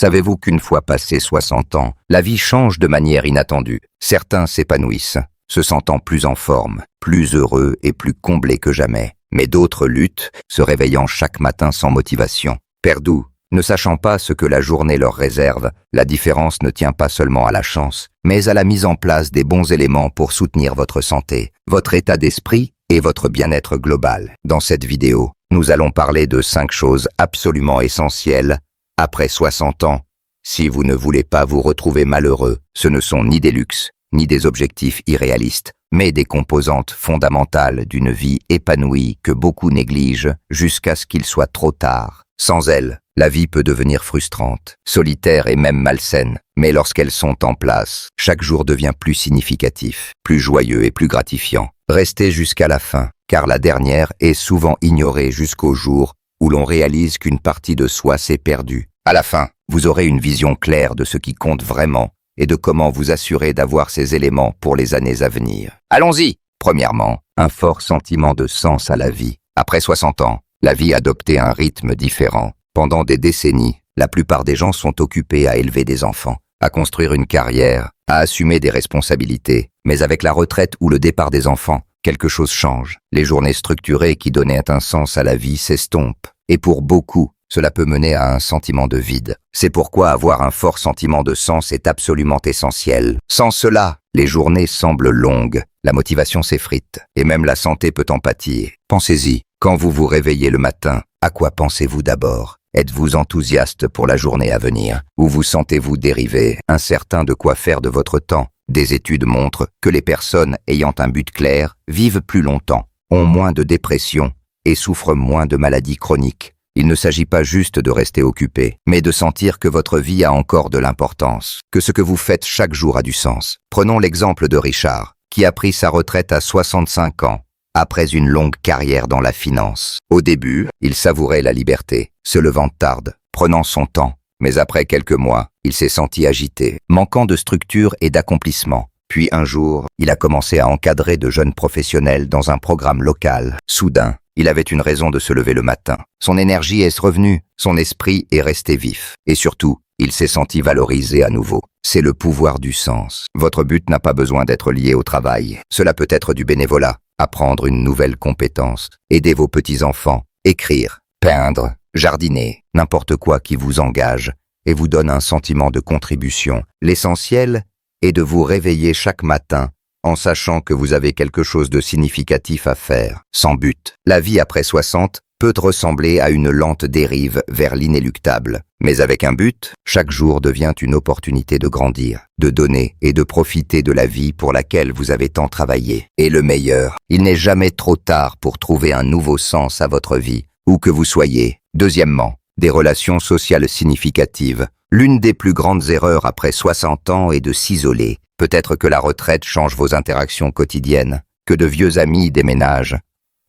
Savez-vous qu'une fois passé 60 ans, la vie change de manière inattendue? Certains s'épanouissent, se sentant plus en forme, plus heureux et plus comblés que jamais. Mais d'autres luttent, se réveillant chaque matin sans motivation. Perdus, ne sachant pas ce que la journée leur réserve, la différence ne tient pas seulement à la chance, mais à la mise en place des bons éléments pour soutenir votre santé, votre état d'esprit et votre bien-être global. Dans cette vidéo, nous allons parler de 5 choses absolument essentielles après 60 ans. Si vous ne voulez pas vous retrouver malheureux, ce ne sont ni des luxes, ni des objectifs irréalistes, mais des composantes fondamentales d'une vie épanouie que beaucoup négligent jusqu'à ce qu'il soit trop tard. Sans elles, la vie peut devenir frustrante, solitaire et même malsaine, mais lorsqu'elles sont en place, chaque jour devient plus significatif, plus joyeux et plus gratifiant. Restez jusqu'à la fin, car la dernière est souvent ignorée jusqu'au jour où l'on réalise qu'une partie de soi s'est perdue. À la fin, vous aurez une vision claire de ce qui compte vraiment et de comment vous assurer d'avoir ces éléments pour les années à venir. Allons-y! Premièrement, un fort sentiment de sens à la vie. Après 60 ans, la vie a adopté un rythme différent. Pendant des décennies, la plupart des gens sont occupés à élever des enfants, à construire une carrière, à assumer des responsabilités. Mais avec la retraite ou le départ des enfants, quelque chose change. Les journées structurées qui donnaient un sens à la vie s'estompent. Et pour beaucoup, cela peut mener à un sentiment de vide. C'est pourquoi avoir un fort sentiment de sens est absolument essentiel. Sans cela, les journées semblent longues, la motivation s'effrite, et même la santé peut en pâtir. Pensez-y, quand vous vous réveillez le matin, à quoi pensez-vous d'abord? Êtes-vous enthousiaste pour la journée à venir? Ou vous sentez-vous dérivé, incertain de quoi faire de votre temps? Des études montrent que les personnes ayant un but clair vivent plus longtemps, ont moins de dépression et souffrent moins de maladies chroniques. Il ne s'agit pas juste de rester occupé, mais de sentir que votre vie a encore de l'importance, que ce que vous faites chaque jour a du sens. Prenons l'exemple de Richard, qui a pris sa retraite à 65 ans, après une longue carrière dans la finance. Au début, il savourait la liberté, se levant tard, prenant son temps. Mais après quelques mois, il s'est senti agité, manquant de structure et d'accomplissement. Puis un jour, il a commencé à encadrer de jeunes professionnels dans un programme local. Soudain, il avait une raison de se lever le matin. Son énergie est revenue, son esprit est resté vif. Et surtout, il s'est senti valorisé à nouveau. C'est le pouvoir du sens. Votre but n'a pas besoin d'être lié au travail. Cela peut être du bénévolat, apprendre une nouvelle compétence, aider vos petits-enfants, écrire, peindre, jardiner, n'importe quoi qui vous engage et vous donne un sentiment de contribution. L'essentiel est de vous réveiller chaque matin en sachant que vous avez quelque chose de significatif à faire, sans but. La vie après 60 peut ressembler à une lente dérive vers l'inéluctable. Mais avec un but, chaque jour devient une opportunité de grandir, de donner et de profiter de la vie pour laquelle vous avez tant travaillé. Et le meilleur, il n'est jamais trop tard pour trouver un nouveau sens à votre vie, où que vous soyez. Deuxièmement, des relations sociales significatives. L'une des plus grandes erreurs après 60 ans est de s'isoler. Peut-être que la retraite change vos interactions quotidiennes, que de vieux amis déménagent,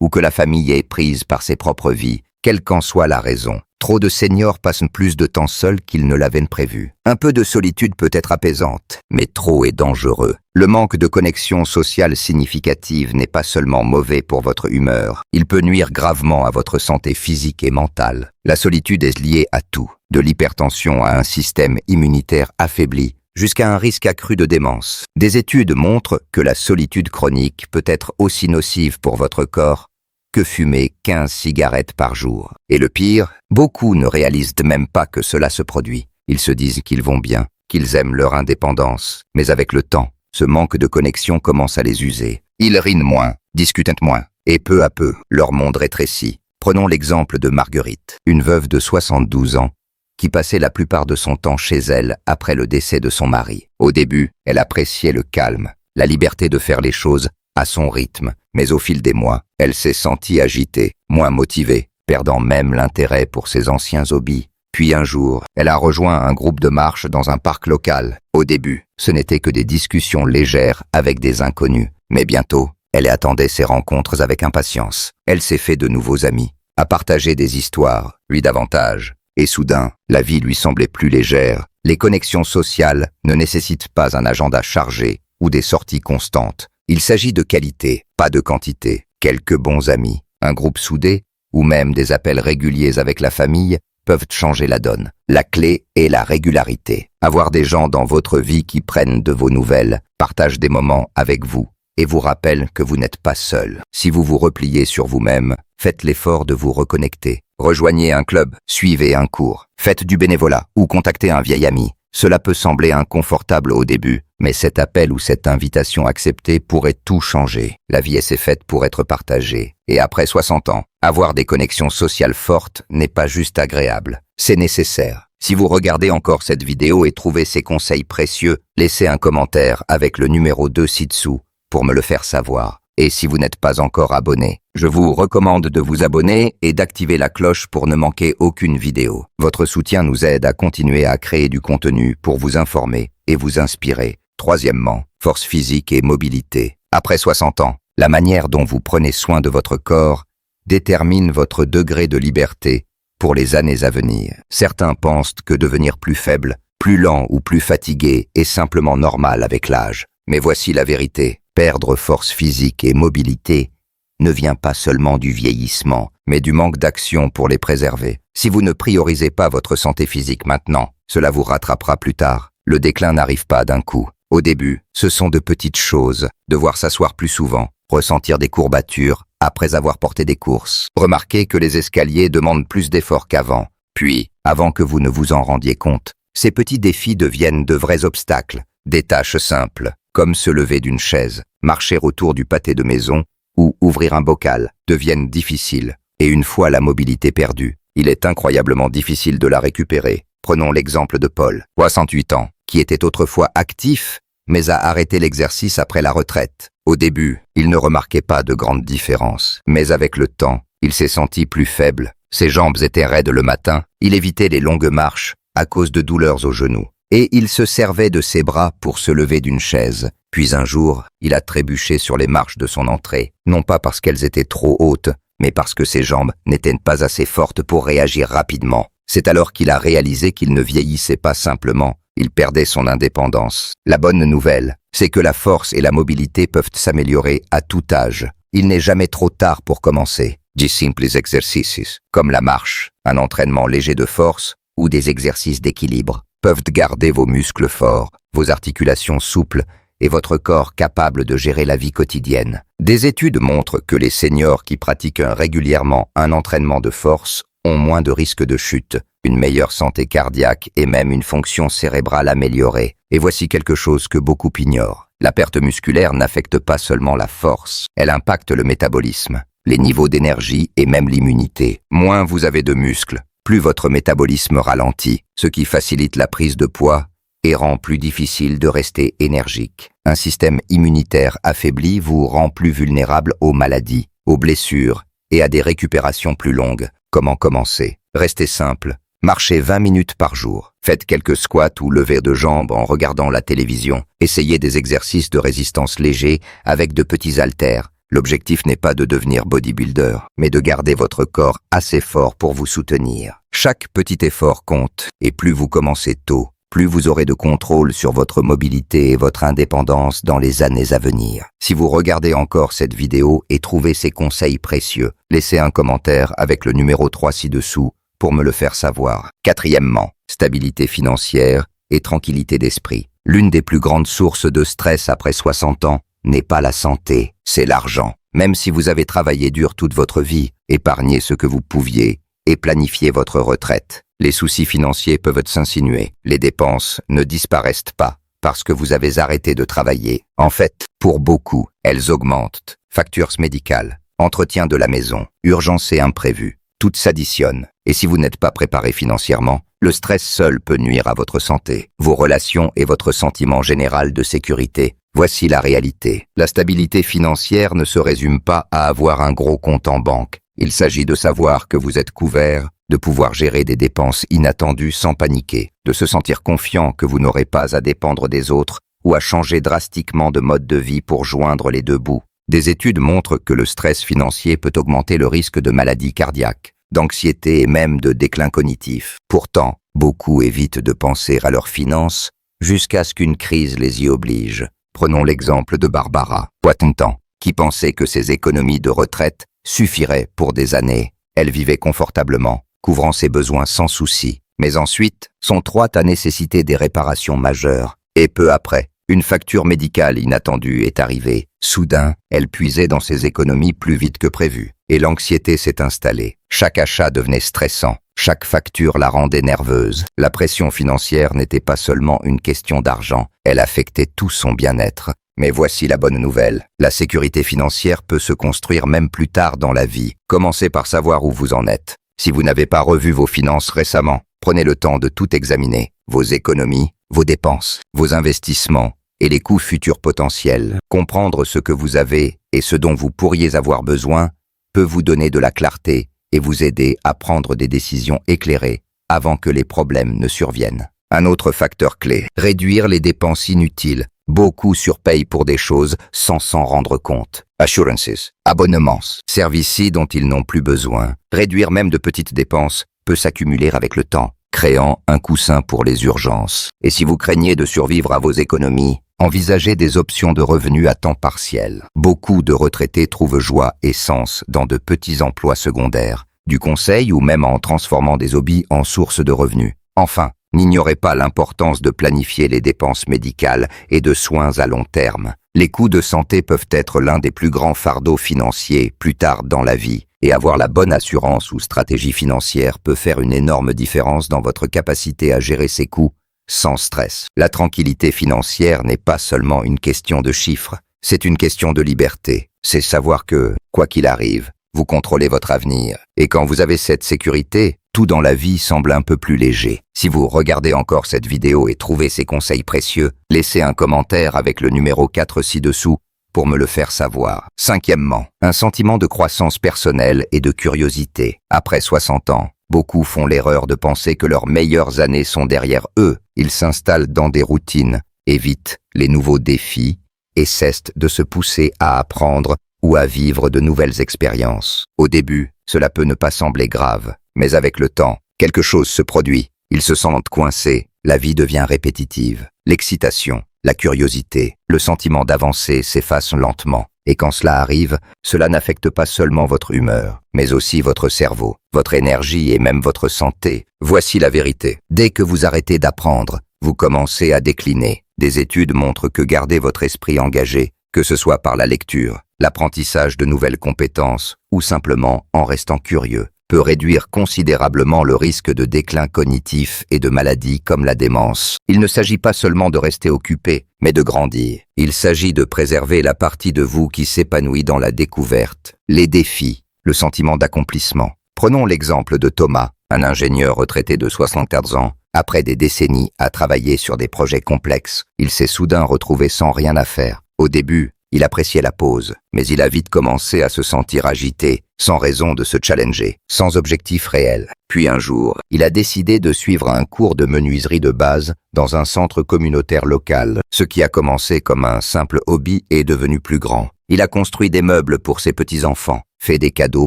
ou que la famille est prise par ses propres vies, quelle qu'en soit la raison. Trop de seniors passent plus de temps seuls qu'ils ne l'avaient prévu. Un peu de solitude peut être apaisante, mais trop est dangereux. Le manque de connexion sociale significative n'est pas seulement mauvais pour votre humeur, il peut nuire gravement à votre santé physique et mentale. La solitude est liée à tout, de l'hypertension à un système immunitaire affaibli, jusqu'à un risque accru de démence. Des études montrent que la solitude chronique peut être aussi nocive pour votre corps que fumer 15 cigarettes par jour. Et le pire, beaucoup ne réalisent même pas que cela se produit. Ils se disent qu'ils vont bien, qu'ils aiment leur indépendance. Mais avec le temps, ce manque de connexion commence à les user. Ils rient moins, discutent moins, et peu à peu, leur monde rétrécit. Prenons l'exemple de Marguerite, une veuve de 72 ans, qui passait la plupart de son temps chez elle après le décès de son mari. Au début, elle appréciait le calme, la liberté de faire les choses à son rythme, mais au fil des mois, elle s'est sentie agitée, moins motivée, perdant même l'intérêt pour ses anciens hobbies. Puis un jour, elle a rejoint un groupe de marche dans un parc local. Au début, ce n'était que des discussions légères avec des inconnus, mais bientôt, elle attendait ces rencontres avec impatience. Elle s'est fait de nouveaux amis, a partagé des histoires, lui davantage. Et soudain, la vie lui semblait plus légère. Les connexions sociales ne nécessitent pas un agenda chargé ou des sorties constantes. Il s'agit de qualité, pas de quantité. Quelques bons amis, un groupe soudé, ou même des appels réguliers avec la famille peuvent changer la donne. La clé est la régularité. Avoir des gens dans votre vie qui prennent de vos nouvelles, partagent des moments avec vous et vous rappellent que vous n'êtes pas seul. Si vous vous repliez sur vous-même, faites l'effort de vous reconnecter. Rejoignez un club, suivez un cours, faites du bénévolat ou contactez un vieil ami. Cela peut sembler inconfortable au début, mais cet appel ou cette invitation acceptée pourrait tout changer. La vie est faite pour être partagée. Et après 60 ans, avoir des connexions sociales fortes n'est pas juste agréable, c'est nécessaire. Si vous regardez encore cette vidéo et trouvez ces conseils précieux, laissez un commentaire avec le numéro 2 ci-dessous pour me le faire savoir. Et si vous n'êtes pas encore abonné, je vous recommande de vous abonner et d'activer la cloche pour ne manquer aucune vidéo. Votre soutien nous aide à continuer à créer du contenu pour vous informer et vous inspirer. Troisièmement, force physique et mobilité. Après 60 ans, la manière dont vous prenez soin de votre corps détermine votre degré de liberté pour les années à venir. Certains pensent que devenir plus faible, plus lent ou plus fatigué est simplement normal avec l'âge. Mais voici la vérité. Perdre force physique et mobilité ne vient pas seulement du vieillissement, mais du manque d'action pour les préserver. Si vous ne priorisez pas votre santé physique maintenant, cela vous rattrapera plus tard. Le déclin n'arrive pas d'un coup. Au début, ce sont de petites choses, devoir s'asseoir plus souvent, ressentir des courbatures après avoir porté des courses. Remarquez que les escaliers demandent plus d'efforts qu'avant. Puis, avant que vous ne vous en rendiez compte, ces petits défis deviennent de vrais obstacles, des tâches simples, comme se lever d'une chaise, marcher autour du pâté de maison ou ouvrir un bocal, deviennent difficiles. Et une fois la mobilité perdue, il est incroyablement difficile de la récupérer. Prenons l'exemple de Paul, 68 ans, qui était autrefois actif, mais a arrêté l'exercice après la retraite. Au début, il ne remarquait pas de grande différence, mais avec le temps, il s'est senti plus faible. Ses jambes étaient raides le matin, il évitait les longues marches à cause de douleurs aux genoux. Et il se servait de ses bras pour se lever d'une chaise. Puis un jour, il a trébuché sur les marches de son entrée, non pas parce qu'elles étaient trop hautes, mais parce que ses jambes n'étaient pas assez fortes pour réagir rapidement. C'est alors qu'il a réalisé qu'il ne vieillissait pas simplement, il perdait son indépendance. La bonne nouvelle, c'est que la force et la mobilité peuvent s'améliorer à tout âge. Il n'est jamais trop tard pour commencer. Des simples exercices, comme la marche, un entraînement léger de force ou des exercices d'équilibre, peuvent garder vos muscles forts, vos articulations souples et votre corps capable de gérer la vie quotidienne. Des études montrent que les seniors qui pratiquent régulièrement un entraînement de force ont moins de risques de chute, une meilleure santé cardiaque et même une fonction cérébrale améliorée. Et voici quelque chose que beaucoup ignorent. La perte musculaire n'affecte pas seulement la force, elle impacte le métabolisme, les niveaux d'énergie et même l'immunité. Moins vous avez de muscles, plus votre métabolisme ralentit, ce qui facilite la prise de poids et rend plus difficile de rester énergique. Un système immunitaire affaibli vous rend plus vulnérable aux maladies, aux blessures et à des récupérations plus longues. Comment commencer? Restez simple. Marchez 20 minutes par jour. Faites quelques squats ou levées de jambes en regardant la télévision. Essayez des exercices de résistance légers avec de petits haltères. L'objectif n'est pas de devenir bodybuilder, mais de garder votre corps assez fort pour vous soutenir. Chaque petit effort compte, et plus vous commencez tôt, plus vous aurez de contrôle sur votre mobilité et votre indépendance dans les années à venir. Si vous regardez encore cette vidéo et trouvez ces conseils précieux, laissez un commentaire avec le numéro 3 ci-dessous pour me le faire savoir. Quatrièmement, stabilité financière et tranquillité d'esprit. L'une des plus grandes sources de stress après 60 ans n'est pas la santé, c'est l'argent. Même si vous avez travaillé dur toute votre vie, épargnez ce que vous pouviez et planifiez votre retraite. Les soucis financiers peuvent s'insinuer. Les dépenses ne disparaissent pas parce que vous avez arrêté de travailler. En fait, pour beaucoup, elles augmentent. Factures médicales, entretien de la maison, urgences et imprévus. Tout s'additionne. Et si vous n'êtes pas préparé financièrement, le stress seul peut nuire à votre santé, vos relations et votre sentiment général de sécurité. Voici la réalité. La stabilité financière ne se résume pas à avoir un gros compte en banque. Il s'agit de savoir que vous êtes couvert, de pouvoir gérer des dépenses inattendues sans paniquer, de se sentir confiant que vous n'aurez pas à dépendre des autres ou à changer drastiquement de mode de vie pour joindre les deux bouts. Des études montrent que le stress financier peut augmenter le risque de maladies cardiaques, d'anxiété et même de déclin cognitif. Pourtant, beaucoup évitent de penser à leurs finances jusqu'à ce qu'une crise les y oblige. Prenons l'exemple de Barbara Poitentan, qui pensait que ses économies de retraite suffiraient pour des années. Elle vivait confortablement, couvrant ses besoins sans souci. Mais ensuite, son droit a nécessité des réparations majeures. Et peu après, une facture médicale inattendue est arrivée. Soudain, elle puisait dans ses économies plus vite que prévu. Et l'anxiété s'est installée. Chaque achat devenait stressant. Chaque facture la rendait nerveuse. La pression financière n'était pas seulement une question d'argent, elle affectait tout son bien-être. Mais voici la bonne nouvelle. La sécurité financière peut se construire même plus tard dans la vie. Commencez par savoir où vous en êtes. Si vous n'avez pas revu vos finances récemment, prenez le temps de tout examiner. Vos économies, vos dépenses, vos investissements et les coûts futurs potentiels. Comprendre ce que vous avez et ce dont vous pourriez avoir besoin peut vous donner de la clarté et vous aider à prendre des décisions éclairées avant que les problèmes ne surviennent. Un autre facteur clé, réduire les dépenses inutiles. Beaucoup surpayent pour des choses sans s'en rendre compte. Assurances, abonnements, services dont ils n'ont plus besoin. Réduire même de petites dépenses peut s'accumuler avec le temps, créant un coussin pour les urgences. Et si vous craignez de survivre à vos économies, envisagez des options de revenus à temps partiel. Beaucoup de retraités trouvent joie et sens dans de petits emplois secondaires, du conseil ou même en transformant des hobbies en source de revenus. Enfin, n'ignorez pas l'importance de planifier les dépenses médicales et de soins à long terme. Les coûts de santé peuvent être l'un des plus grands fardeaux financiers plus tard dans la vie, et avoir la bonne assurance ou stratégie financière peut faire une énorme différence dans votre capacité à gérer ces coûts sans stress. La tranquillité financière n'est pas seulement une question de chiffres, c'est une question de liberté. C'est savoir que, quoi qu'il arrive, vous contrôlez votre avenir. Et quand vous avez cette sécurité, tout dans la vie semble un peu plus léger. Si vous regardez encore cette vidéo et trouvez ces conseils précieux, laissez un commentaire avec le numéro 4 ci-dessous pour me le faire savoir. Cinquièmement, un sentiment de croissance personnelle et de curiosité. Après 60 ans, beaucoup font l'erreur de penser que leurs meilleures années sont derrière eux. Ils s'installent dans des routines, évitent les nouveaux défis et cessent de se pousser à apprendre ou à vivre de nouvelles expériences. Au début, cela peut ne pas sembler grave, mais avec le temps, quelque chose se produit. Ils se sentent coincés, la vie devient répétitive. L'excitation, la curiosité, le sentiment d'avancer s'effacent lentement. Et quand cela arrive, cela n'affecte pas seulement votre humeur, mais aussi votre cerveau, votre énergie et même votre santé. Voici la vérité. Dès que vous arrêtez d'apprendre, vous commencez à décliner. Des études montrent que garder votre esprit engagé, que ce soit par la lecture, l'apprentissage de nouvelles compétences ou simplement en restant curieux, peut réduire considérablement le risque de déclin cognitif et de maladies comme la démence. Il ne s'agit pas seulement de rester occupé, mais de grandir. Il s'agit de préserver la partie de vous qui s'épanouit dans la découverte, les défis, le sentiment d'accomplissement. Prenons l'exemple de Thomas, un ingénieur retraité de 64 ans. Après des décennies à travailler sur des projets complexes, il s'est soudain retrouvé sans rien à faire. Au début, il appréciait la pause, mais il a vite commencé à se sentir agité, sans raison de se challenger, sans objectif réel. Puis un jour, il a décidé de suivre un cours de menuiserie de base dans un centre communautaire local. Ce qui a commencé comme un simple hobby est devenu plus grand. Il a construit des meubles pour ses petits-enfants, fait des cadeaux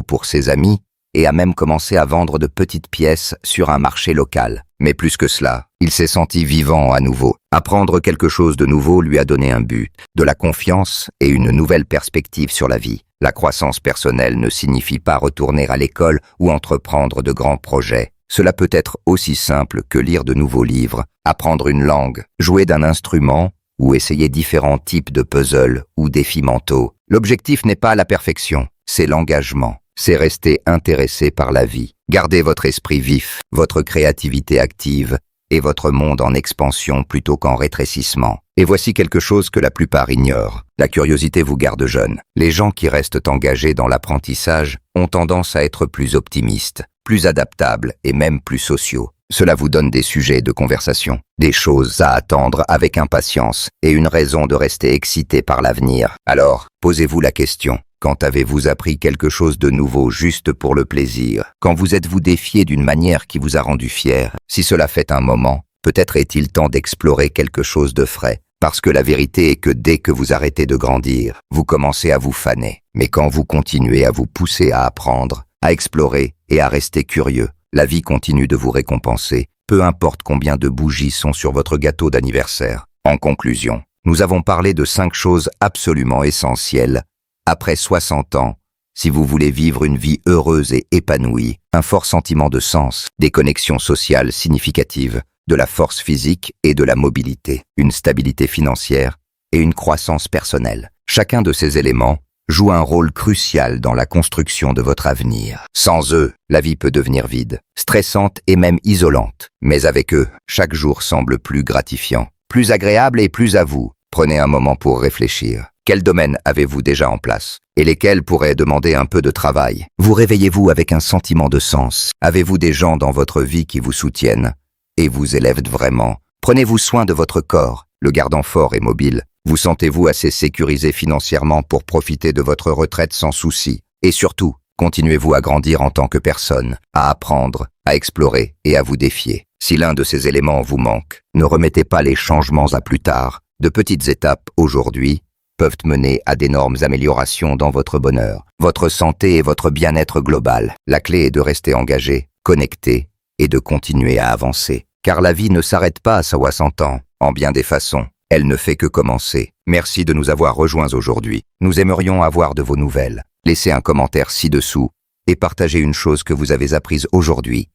pour ses amis, et a même commencé à vendre de petites pièces sur un marché local. Mais plus que cela, il s'est senti vivant à nouveau. Apprendre quelque chose de nouveau lui a donné un but, de la confiance et une nouvelle perspective sur la vie. La croissance personnelle ne signifie pas retourner à l'école ou entreprendre de grands projets. Cela peut être aussi simple que lire de nouveaux livres, apprendre une langue, jouer d'un instrument ou essayer différents types de puzzles ou défis mentaux. L'objectif n'est pas la perfection, c'est l'engagement. C'est rester intéressé par la vie. Gardez votre esprit vif, votre créativité active et votre monde en expansion plutôt qu'en rétrécissement. Et voici quelque chose que la plupart ignorent. La curiosité vous garde jeune. Les gens qui restent engagés dans l'apprentissage ont tendance à être plus optimistes, plus adaptables et même plus sociaux. Cela vous donne des sujets de conversation, des choses à attendre avec impatience et une raison de rester excité par l'avenir. Alors, posez-vous la question. Quand avez-vous appris quelque chose de nouveau juste pour le plaisir? Quand vous êtes-vous défié d'une manière qui vous a rendu fier? Si cela fait un moment, peut-être est-il temps d'explorer quelque chose de frais. Parce que la vérité est que dès que vous arrêtez de grandir, vous commencez à vous faner. Mais quand vous continuez à vous pousser à apprendre, à explorer et à rester curieux, la vie continue de vous récompenser, peu importe combien de bougies sont sur votre gâteau d'anniversaire. En conclusion, nous avons parlé de 5 choses absolument essentielles. Après 60 ans, Si vous voulez vivre une vie heureuse et épanouie, un fort sentiment de sens, des connexions sociales significatives, de la force physique et de la mobilité, une stabilité financière et une croissance personnelle. Chacun de ces éléments joue un rôle crucial dans la construction de votre avenir. Sans eux, la vie peut devenir vide, stressante et même isolante. Mais avec eux, chaque jour semble plus gratifiant, plus agréable et plus à vous. Prenez un moment pour réfléchir. Quels domaines avez-vous déjà en place et lesquels pourraient demander un peu de travail? Vous réveillez-vous avec un sentiment de sens? Avez-vous des gens dans votre vie qui vous soutiennent et vous élèvent vraiment? Prenez-vous soin de votre corps, le gardant fort et mobile? Vous sentez-vous assez sécurisé financièrement pour profiter de votre retraite sans souci? Et surtout, continuez-vous à grandir en tant que personne, à apprendre, à explorer et à vous défier? Si l'un de ces éléments vous manque, ne remettez pas les changements à plus tard. De petites étapes aujourd'hui peuvent mener à d'énormes améliorations dans votre bonheur, votre santé et votre bien-être global. La clé est de rester engagé, connecté et de continuer à avancer. Car la vie ne s'arrête pas à 60 ans, en bien des façons. Elle ne fait que commencer. Merci de nous avoir rejoints aujourd'hui. Nous aimerions avoir de vos nouvelles. Laissez un commentaire ci-dessous et partagez une chose que vous avez apprise aujourd'hui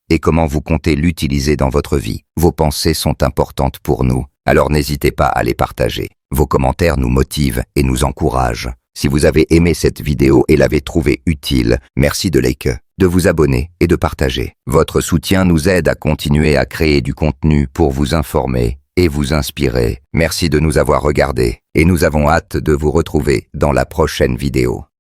et comment vous comptez l'utiliser dans votre vie. Vos pensées sont importantes pour nous, alors n'hésitez pas à les partager. Vos commentaires nous motivent et nous encouragent. Si vous avez aimé cette vidéo et l'avez trouvée utile, merci de liker, de vous abonner et de partager. Votre soutien nous aide à continuer à créer du contenu pour vous informer et vous inspirer. Merci de nous avoir regardés et nous avons hâte de vous retrouver dans la prochaine vidéo.